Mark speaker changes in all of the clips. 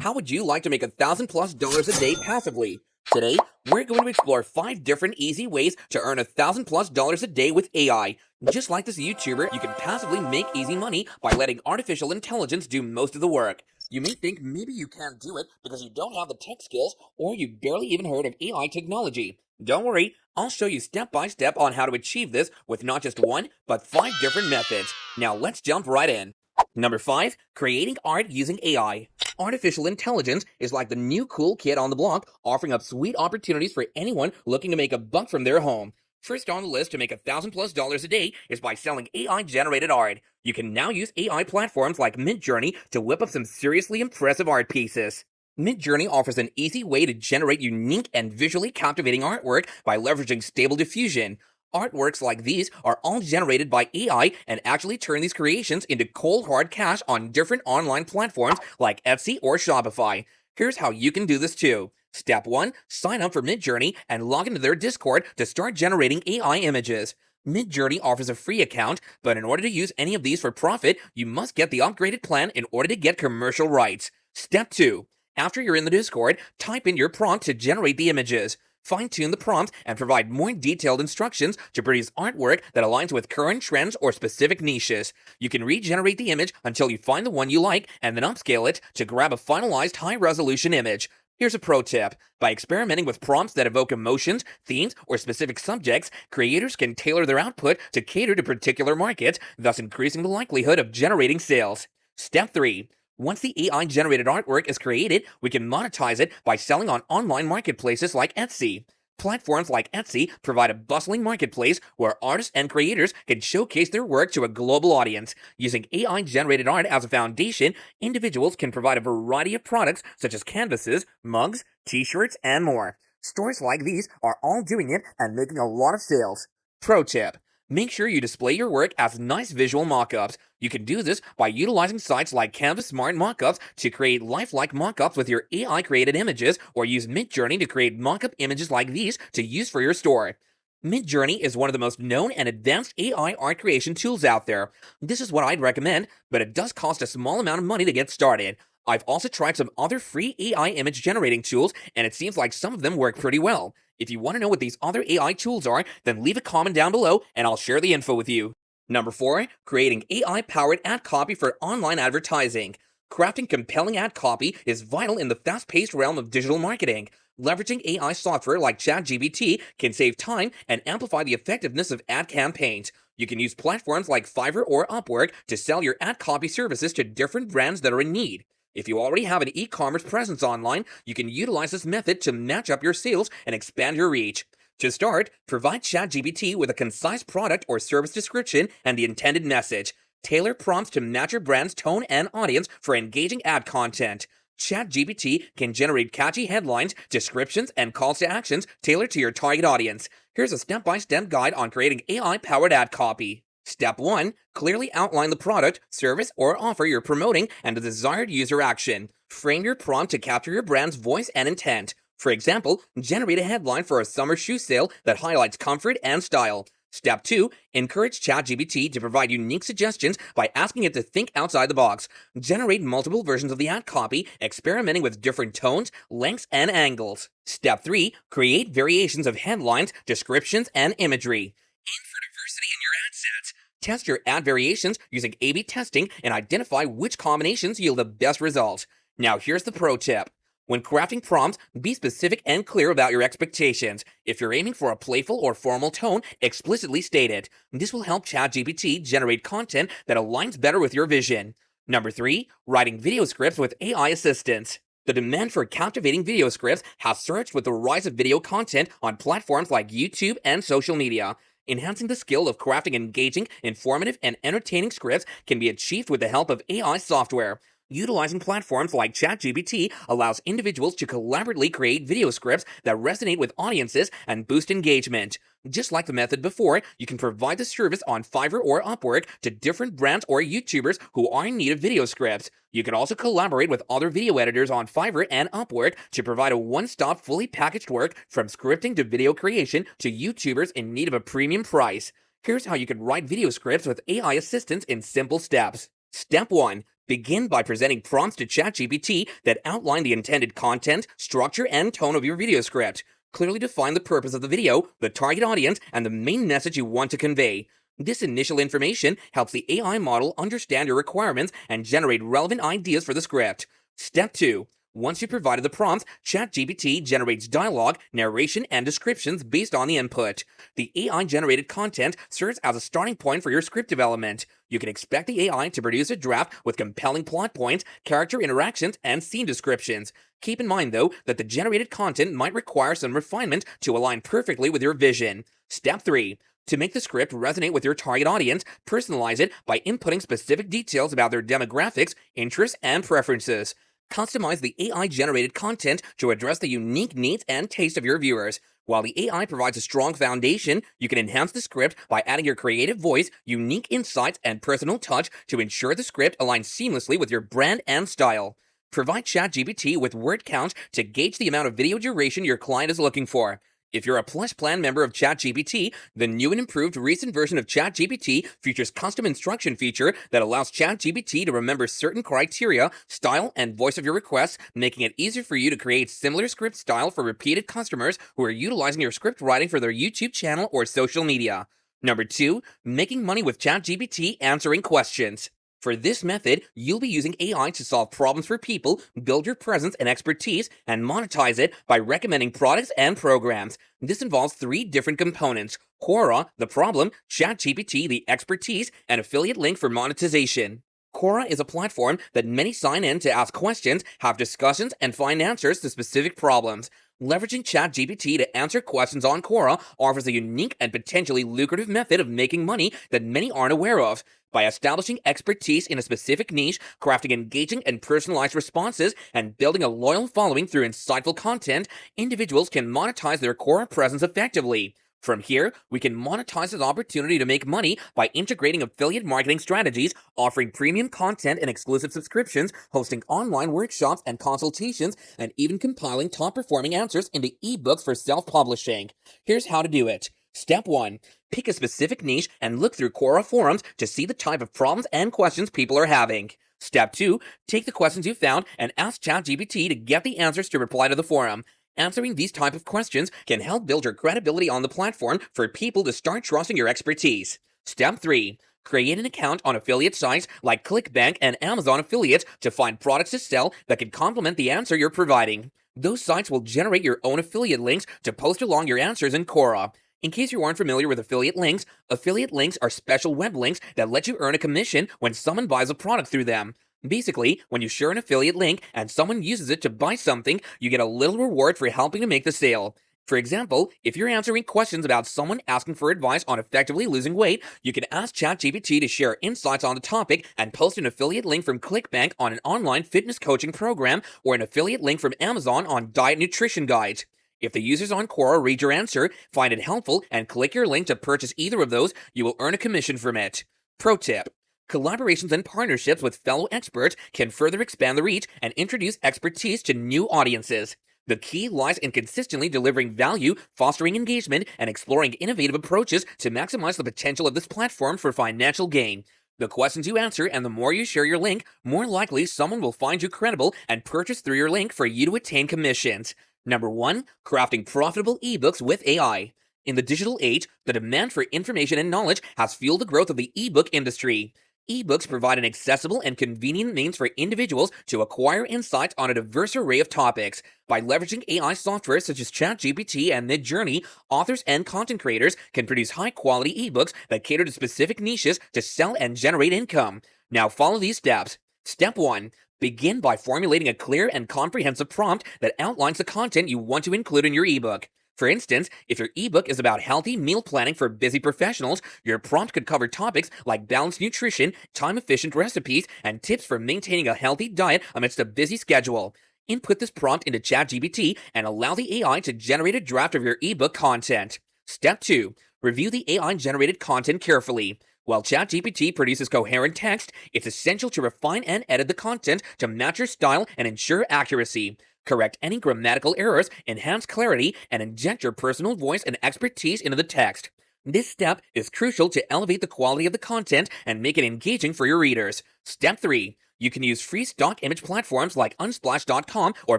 Speaker 1: How would you like to make $1,000+ a day passively? Today, we're going to explore 5 different easy ways to earn $1,000+ a day with AI. Just like this YouTuber, you can passively make easy money by letting artificial intelligence do most of the work. You may think maybe you can't do it because you don't have the tech skills or you barely even heard of AI technology. Don't worry, I'll show you step by step on how to achieve this with not just one, but 5 different methods. Now let's jump right in. Number 5, creating art using AI. Artificial intelligence is like the new cool kid on the block, offering up sweet opportunities for anyone looking to make a buck from their home. First on the list to make $1,000+ a day is by selling AI-generated art. You can now use AI platforms like Midjourney to whip up some seriously impressive art pieces. Midjourney offers an easy way to generate unique and visually captivating artwork by leveraging stable diffusion. Artworks like these are all generated by AI and actually turn these creations into cold hard cash on different online platforms like Etsy or Shopify. Here's how you can do this too. Step 1. Sign up for Midjourney and log into their Discord to start generating AI images. Midjourney offers a free account, but in order to use any of these for profit, you must get the upgraded plan in order to get commercial rights. Step 2. After you're in the Discord, type in your prompt to generate the images. Fine-tune the prompt and provide more detailed instructions to produce artwork that aligns with current trends or specific niches. You can regenerate the image until you find the one you like and then upscale it to grab a finalized high-resolution image. Here's a pro tip. By experimenting with prompts that evoke emotions, themes, or specific subjects, creators can tailor their output to cater to particular markets, thus increasing the likelihood of generating sales. Step 3. Once the AI-generated artwork is created, we can monetize it by selling on online marketplaces like Etsy. Platforms like Etsy provide a bustling marketplace where artists and creators can showcase their work to a global audience. Using AI-generated art as a foundation, individuals can provide a variety of products such as canvases, mugs, t-shirts, and more. Stores like these are all doing it and making a lot of sales. Pro tip. Make sure you display your work as nice visual mockups. You can do this by utilizing sites like Canva Smart Mockups to create lifelike mockups with your AI-created images, or use Midjourney to create mockup images like these to use for your store. Midjourney is one of the most known and advanced AI art creation tools out there. This is what I'd recommend, but it does cost a small amount of money to get started. I've also tried some other free AI image generating tools, and it seems like some of them work pretty well. If you want to know what these other AI tools are, then leave a comment down below and I'll share the info with you. Number 4, creating AI-powered ad copy for online advertising. Crafting compelling ad copy is vital in the fast-paced realm of digital marketing. Leveraging AI software like ChatGPT can save time and amplify the effectiveness of ad campaigns. You can use platforms like Fiverr or Upwork to sell your ad copy services to different brands that are in need. If you already have an e-commerce presence online, you can utilize this method to match up your sales and expand your reach. To start, provide ChatGPT with a concise product or service description and the intended message. Tailor prompts to match your brand's tone and audience for engaging ad content. ChatGPT can generate catchy headlines, descriptions, and calls to actions tailored to your target audience. Here's a step-by-step guide on creating AI-powered ad copy. Step 1. Clearly outline the product, service, or offer you're promoting and the desired user action. Frame your prompt to capture your brand's voice and intent. For example, generate a headline for a summer shoe sale that highlights comfort and style. Step 2. Encourage ChatGPT to provide unique suggestions by asking it to think outside the box. Generate multiple versions of the ad copy, experimenting with different tones, lengths, and angles. Step 3. Create variations of headlines, descriptions, and imagery. Aim for diversity in your ad sets. Test your ad variations using A/B testing and identify which combinations yield the best results. Now here's the pro tip. When crafting prompts, be specific and clear about your expectations. If you're aiming for a playful or formal tone, explicitly state it. This will help ChatGPT generate content that aligns better with your vision. Number 3, writing video scripts with AI assistance. The demand for captivating video scripts has surged with the rise of video content on platforms like YouTube and social media. Enhancing the skill of crafting engaging, informative, and entertaining scripts can be achieved with the help of AI software. Utilizing platforms like ChatGPT allows individuals to collaboratively create video scripts that resonate with audiences and boost engagement. Just like the method before, you can provide the service on Fiverr or Upwork to different brands or YouTubers who are in need of video scripts. You can also collaborate with other video editors on Fiverr and Upwork to provide a one-stop, fully packaged work from scripting to video creation to YouTubers in need of a premium price. Here's how you can write video scripts with AI assistance in simple steps. Step 1. Begin by presenting prompts to ChatGPT that outline the intended content, structure, and tone of your video script. Clearly define the purpose of the video, the target audience, and the main message you want to convey. This initial information helps the AI model understand your requirements and generate relevant ideas for the script. Step 2. Once you've provided the prompts, ChatGPT generates dialogue, narration, and descriptions based on the input. The AI-generated content serves as a starting point for your script development. You can expect the AI to produce a draft with compelling plot points, character interactions, and scene descriptions. Keep in mind, though, that the generated content might require some refinement to align perfectly with your vision. Step 3. To make the script resonate with your target audience, personalize it by inputting specific details about their demographics, interests, and preferences. Customize the AI-generated content to address the unique needs and tastes of your viewers. While the AI provides a strong foundation, you can enhance the script by adding your creative voice, unique insights, and personal touch to ensure the script aligns seamlessly with your brand and style. Provide ChatGPT with word count to gauge the amount of video duration your client is looking for. If you're a Plus Plan member of ChatGPT, the new and improved recent version of ChatGPT features custom instruction feature that allows ChatGPT to remember certain criteria, style, and voice of your requests, making it easier for you to create similar script style for repeated customers who are utilizing your script writing for their YouTube channel or social media. Number 2, making money with ChatGPT answering questions. For this method, you'll be using AI to solve problems for people, build your presence and expertise, and monetize it by recommending products and programs. This involves 3 different components: Quora, the problem; ChatGPT, the expertise; and affiliate link for monetization. Quora is a platform that many sign in to ask questions, have discussions, and find answers to specific problems. Leveraging ChatGPT to answer questions on Quora offers a unique and potentially lucrative method of making money that many aren't aware of. By establishing expertise in a specific niche, crafting engaging and personalized responses, and building a loyal following through insightful content, individuals can monetize their Quora presence effectively. From here, we can monetize this opportunity to make money by integrating affiliate marketing strategies, offering premium content and exclusive subscriptions, hosting online workshops and consultations, and even compiling top-performing answers into ebooks for self-publishing. Here's how to do it. Step 1. Pick a specific niche and look through Quora forums to see the type of problems and questions people are having. Step 2. Take the questions you found and ask ChatGPT to get the answers to reply to the forum. Answering these type of questions can help build your credibility on the platform for people to start trusting your expertise. Step 3. Create an account on affiliate sites like ClickBank and Amazon affiliates to find products to sell that can complement the answer you're providing. Those sites will generate your own affiliate links to post along your answers in Quora. In case you aren't familiar with affiliate links are special web links that let you earn a commission when someone buys a product through them. Basically, when you share an affiliate link and someone uses it to buy something, you get a little reward for helping to make the sale. For example, if you're answering questions about someone asking for advice on effectively losing weight, you can ask ChatGPT to share insights on the topic and post an affiliate link from ClickBank on an online fitness coaching program or an affiliate link from Amazon on diet nutrition guides. If the users on Quora read your answer, find it helpful, and click your link to purchase either of those, you will earn a commission from it. Pro tip: collaborations and partnerships with fellow experts can further expand the reach and introduce expertise to new audiences. The key lies in consistently delivering value, fostering engagement, and exploring innovative approaches to maximize the potential of this platform for financial gain. The questions you answer and the more you share your link, more likely someone will find you credible and purchase through your link for you to attain commissions. Number 1, crafting profitable ebooks with AI. In the digital age, the demand for information and knowledge has fueled the growth of the ebook industry. Ebooks provide an accessible and convenient means for individuals to acquire insights on a diverse array of topics. By leveraging AI software such as ChatGPT and Midjourney, authors and content creators can produce high-quality ebooks that cater to specific niches to sell and generate income. Now follow these steps. Step 1. Begin by formulating a clear and comprehensive prompt that outlines the content you want to include in your ebook. For instance, if your ebook is about healthy meal planning for busy professionals, your prompt could cover topics like balanced nutrition, time-efficient recipes, and tips for maintaining a healthy diet amidst a busy schedule. Input this prompt into ChatGPT and allow the AI to generate a draft of your ebook content. Step 2. Review the AI-generated content carefully. While ChatGPT produces coherent text, it's essential to refine and edit the content to match your style and ensure accuracy. Correct any grammatical errors, enhance clarity, and inject your personal voice and expertise into the text. This step is crucial to elevate the quality of the content and make it engaging for your readers. Step 3. You can use free stock image platforms like Unsplash.com or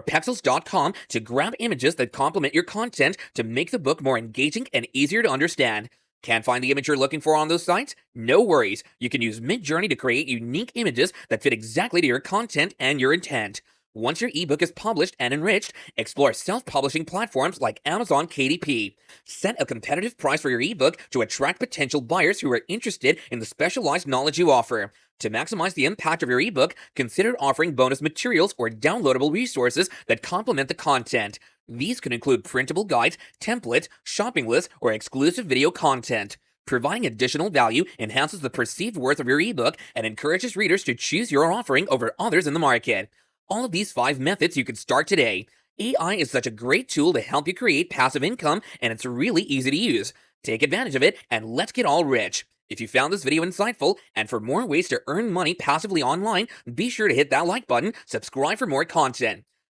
Speaker 1: Pexels.com to grab images that complement your content to make the book more engaging and easier to understand. Can't find the image you're looking for on those sites? No worries. You can use Midjourney to create unique images that fit exactly to your content and your intent. Once your ebook is published and enriched, explore self-publishing platforms like Amazon KDP. Set a competitive price for your ebook to attract potential buyers who are interested in the specialized knowledge you offer. To maximize the impact of your ebook, consider offering bonus materials or downloadable resources that complement the content. These could include printable guides, templates, shopping lists, or exclusive video content. Providing additional value enhances the perceived worth of your ebook and encourages readers to choose your offering over others in the market. All of these 5 methods you can start today. AI is such a great tool to help you create passive income, and it's really easy to use. Take advantage of it, and let's get all rich. If you found this video insightful, and for more ways to earn money passively online, be sure to hit that like button, subscribe for more content.